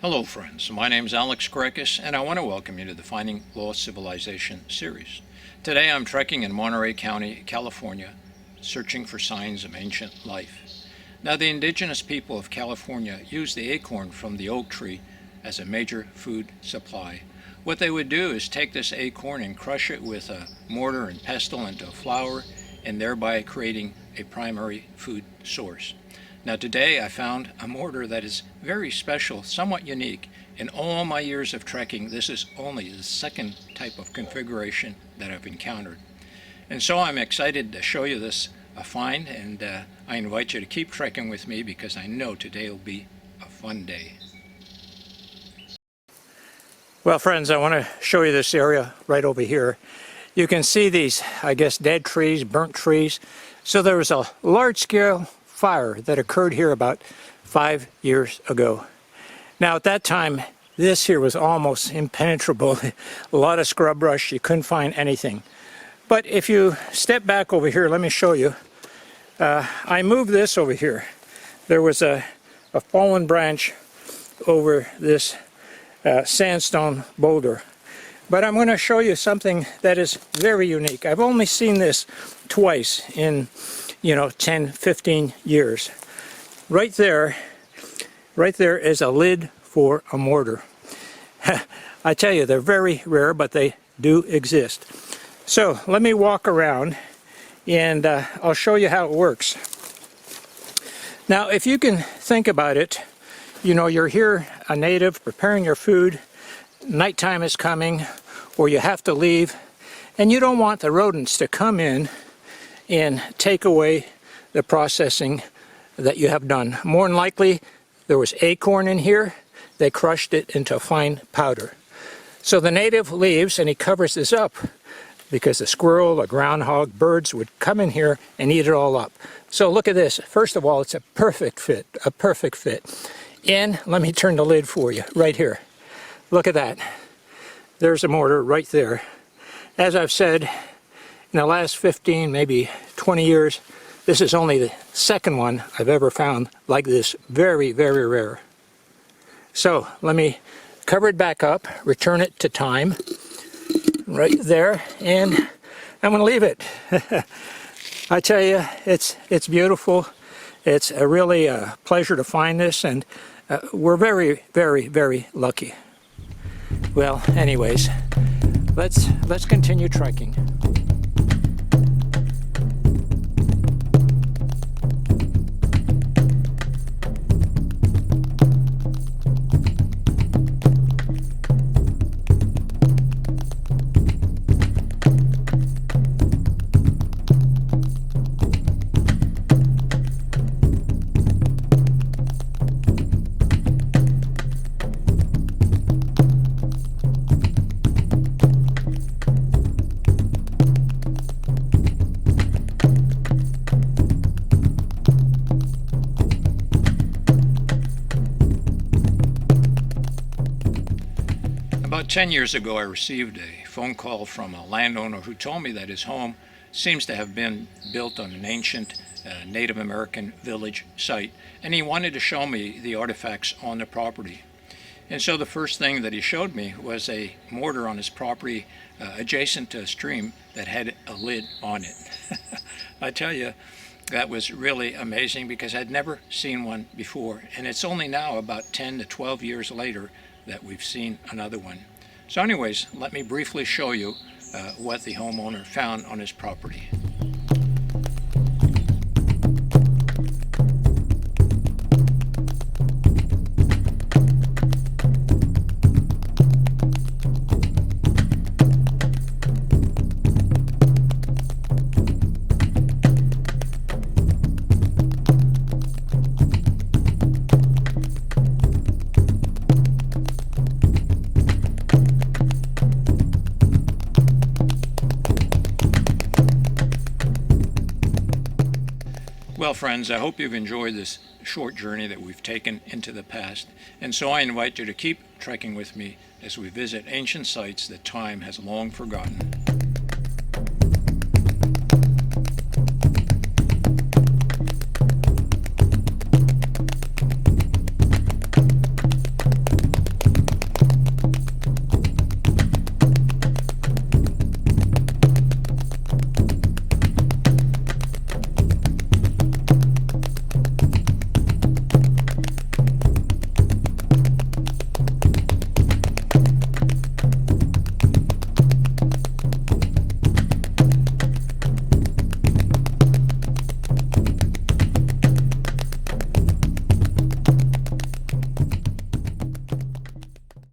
Hello friends, my name is Alex and I want to welcome you to the Finding Lost Civilization series. Today I'm trekking in Monterey County, California, searching for signs of ancient life. Now the indigenous people of California used the acorn from the oak tree as a major food supply. What they would do is take this acorn and crush it with a mortar and pestle into a flour, and thereby creating a primary food source. Now today I found a mortar that is very special, somewhat unique. In all my years of trekking, this is only the second type of configuration that I've encountered. And so I'm excited to show you this find, and I invite you to keep trekking with me because I know today will be a fun day. Well friends, I want to show you this area right over here. You can see these, I guess, dead trees, burnt trees. So there was a large-scale fire that occurred here about 5 years ago. Now at that time, this here was almost impenetrable. A lot of scrub brush, you couldn't find anything. But if you step back over here, let me show you. I moved this over here. There was a fallen branch over this sandstone boulder. But I'm going to show you something that is very unique. I've only seen this twice in 10, 15 years. Right there is a lid for a mortar. I tell you, they're very rare, but they do exist. So let me walk around and I'll show you how it works. Now, if you can think about it, you're here, a native, preparing your food, nighttime is coming, or you have to leave, and you don't want the rodents to come in and take away the processing that you have done. More than likely, there was acorn in here. They crushed it into a fine powder. So the native leaves and he covers this up because a squirrel, a groundhog, birds would come in here and eat it all up. So look at this. First of all, it's a perfect fit, And let me turn the lid for you right here. Look at that. There's a mortar right there. As I've said, in the last 15, maybe 20 years, this is only the second one I've ever found like this. Very, very rare. So let me cover it back up, return it to time, right there, and I'm going to leave it. I tell you, it's beautiful. It's really a pleasure to find this, and we're very, very, very lucky. Well, anyways, let's continue trekking. About 10 years ago, I received a phone call from a landowner who told me that his home seems to have been built on an ancient Native American village site, and he wanted to show me the artifacts on the property. And so the first thing that he showed me was a mortar on his property adjacent to a stream that had a lid on it. I tell you, that was really amazing because I'd never seen one before, and it's only now about 10 to 12 years later that we've seen another one. So anyways, let me briefly show you what the homeowner found on his property. Well friends, I hope you've enjoyed this short journey that we've taken into the past, and so I invite you to keep trekking with me as we visit ancient sites that time has long forgotten.